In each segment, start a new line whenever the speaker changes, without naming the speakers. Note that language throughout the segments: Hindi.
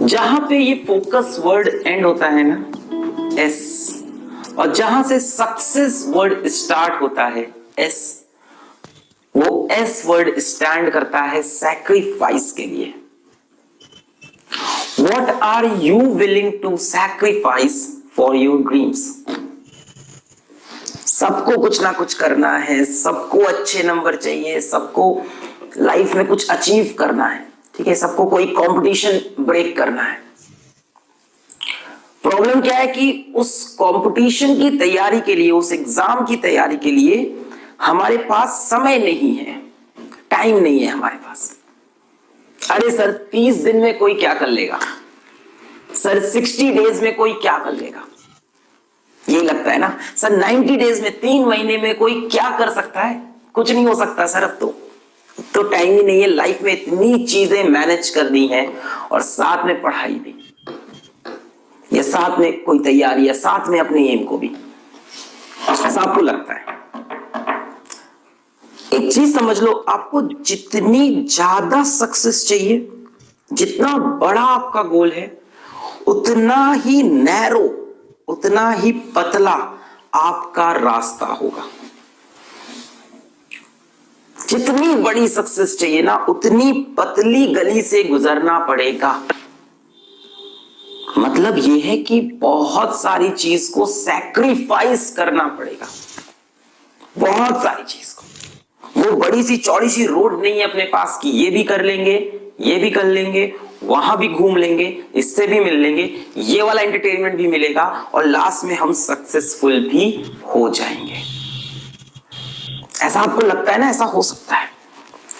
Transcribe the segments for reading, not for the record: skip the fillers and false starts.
जहां पे ये फोकस वर्ड एंड होता है ना एस, और जहां से सक्सेस वर्ड स्टार्ट होता है एस, वो एस वर्ड स्टैंड करता है सैक्रिफाइस के लिए। What are you willing to sacrifice for your dreams? सबको कुछ ना कुछ करना है, सबको अच्छे नंबर चाहिए, सबको लाइफ में कुछ अचीव करना है, ठीक है, सबको कोई कंपटीशन ब्रेक करना है। प्रॉब्लम क्या है कि उस कंपटीशन की तैयारी के लिए, उस एग्जाम की तैयारी के लिए हमारे पास समय नहीं है, टाइम नहीं है हमारे पास। अरे सर 30 दिन में कोई क्या कर लेगा, सर 60 डेज में कोई क्या कर लेगा, यही लगता है ना सर। 90 डेज में, 3 महीने में कोई क्या कर सकता है, कुछ नहीं हो सकता सर। अब तो टाइम ही नहीं है, लाइफ में इतनी चीजें मैनेज करनी है, और साथ में पढ़ाई भी, या साथ में कोई तैयारी, या साथ में अपने एम को भी, ऐसा आपको लगता है। एक चीज समझ लो, आपको जितनी ज्यादा सक्सेस चाहिए, जितना बड़ा आपका गोल है, उतना ही नैरो, उतना ही पतला आपका रास्ता होगा। जितनी बड़ी सक्सेस चाहिए ना, उतनी पतली गली से गुजरना पड़ेगा। मतलब यह है कि बहुत सारी चीज को सैक्रिफाइस करना पड़ेगा, बहुत सारी चीज को। वो बड़ी सी चौड़ी सी रोड नहीं है अपने पास कि ये भी कर लेंगे, ये भी कर लेंगे, वहां भी घूम लेंगे, इससे भी मिल लेंगे, ये वाला एंटरटेनमेंट भी मिलेगा, और लास्ट में हम सक्सेसफुल भी हो जाएंगे। ऐसा आपको लगता है ना, ऐसा हो सकता है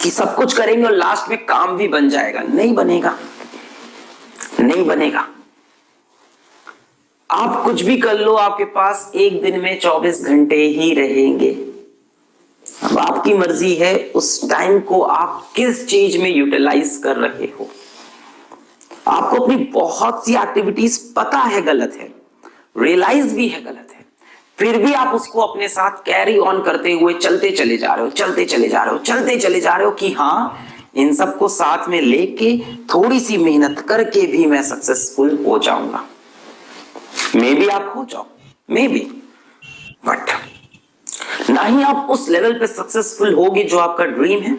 कि सब कुछ करेंगे और लास्ट में काम भी बन जाएगा? नहीं बनेगा, नहीं बनेगा। आप कुछ भी कर लो, आपके पास एक दिन में 24 घंटे ही रहेंगे। अब आपकी मर्जी है उस टाइम को आप किस चीज में यूटिलाइज कर रहे हो। आपको अपनी बहुत सी एक्टिविटीज पता है गलत है, रियलाइज भी है गलत है, फिर भी आप उसको अपने साथ कैरी ऑन करते हुए चलते चले जा रहे हो, चलते चले जा रहे हो, चलते चले जा रहे हो कि हाँ, इन सबको साथ में लेके थोड़ी सी मेहनत करके भी मैं सक्सेसफुल हो जाऊंगा। मे बी आप हो जाओ, मे बी, बट ना ही आप उस लेवल पे सक्सेसफुल होगे जो आपका ड्रीम है,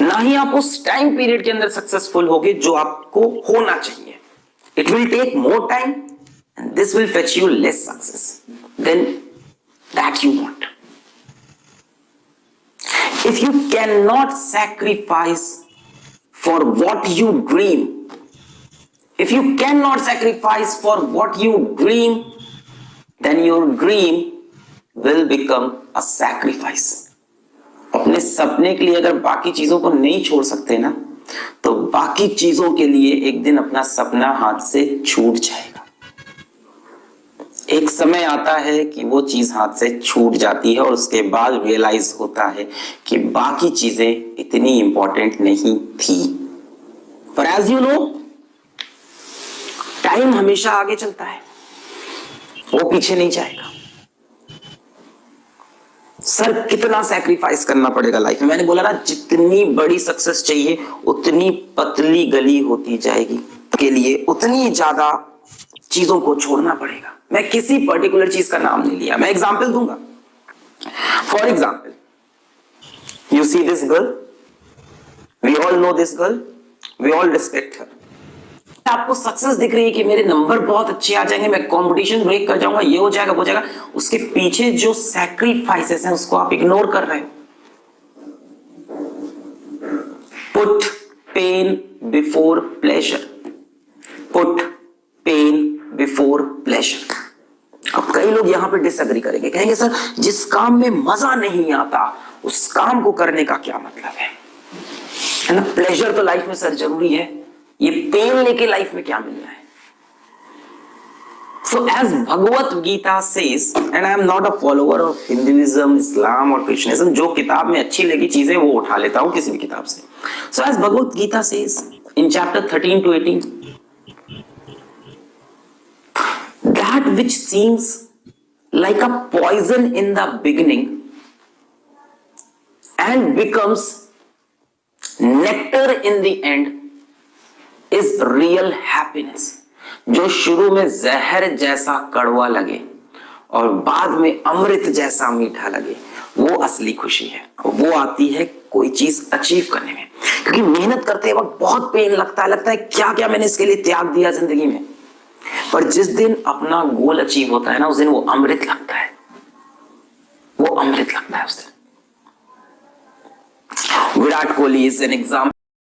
ना ही आप उस टाइम पीरियड के अंदर सक्सेसफुल होगे जो आपको होना चाहिए। It will take more time and this will fetch you less success than that you want. If you can not sacrifice for what you dream, if you cannot sacrifice for what you dream, then your dream will become a sacrifice. अपने सपने के लिए अगर बाकी चीजों को नहीं छोड़ सकते ना, तो बाकी चीजों के लिए एक दिन अपना सपना हाथ से छूट जाएगा। एक समय आता है कि वो चीज हाथ से छूट जाती है, और उसके बाद रियलाइज होता है कि बाकी चीजें इतनी इंपॉर्टेंट नहीं थी। पर एज यू नो, टाइम हमेशा आगे चलता है, वो पीछे नहीं जाएगा। सर कितना सैक्रिफाइस करना पड़ेगा लाइफ में? मैंने बोला ना, जितनी बड़ी सक्सेस चाहिए उतनी पतली गली होती जाएगी, के लिए उतनी ज्यादा चीजों को छोड़ना पड़ेगा। मैं किसी पर्टिकुलर चीज का नाम नहीं लिया, मैं एग्जांपल दूंगा। For example, you see this girl, we all know this girl, we all respect her. आपको सक्सेस दिख रही है कि मेरे नंबर बहुत अच्छे आ जाएंगे, मैं कंपटीशन ब्रेक कर जाऊंगा, ये हो जाएगा, वो हो जाएगा, उसके पीछे जो सैक्रिफाइसेस हैं उसको आप इग्नोर कर रहे हो। Put pain before pleasure, put pain before pleasure. अब कई लोग यहां पे डिसएग्री करेंगे, कहेंगे सर जिस काम में मजा नहीं आता उस काम को करने का क्या मतलब है ना? प्लेजर तो लाइफ में सर जरूरी है, ये पेन लेके लाइफ में क्या मिलना है? So as Bhagavad Gita says, and I am not a follower of Hinduism, Islam or Christianism, जो किताब में अच्छी लगी चीजें वो उठा लेता हूं किसी भी किताब से। So as Bhagavad Gita says in chapter 13 to 18, that which seems like a poison in the beginning and becomes nectar in the end is real happiness. जो शुरू में जहर जैसा कड़वा लगे और बाद में अमृत जैसा मीठा लगे, वो असली खुशी है। वो आती है कोई चीज अचीव करने में, क्योंकि मेहनत करते वक्त बहुत पेन लगता है क्या क्या मैंने इसके लिए त्याग दिया जिंदगी में। पर जिस दिन अपना गोल अचीव होता है ना, उस दिन वो अमृत लगता है, वो अमृत लगता है उस दिन। Virat Kohli is an example.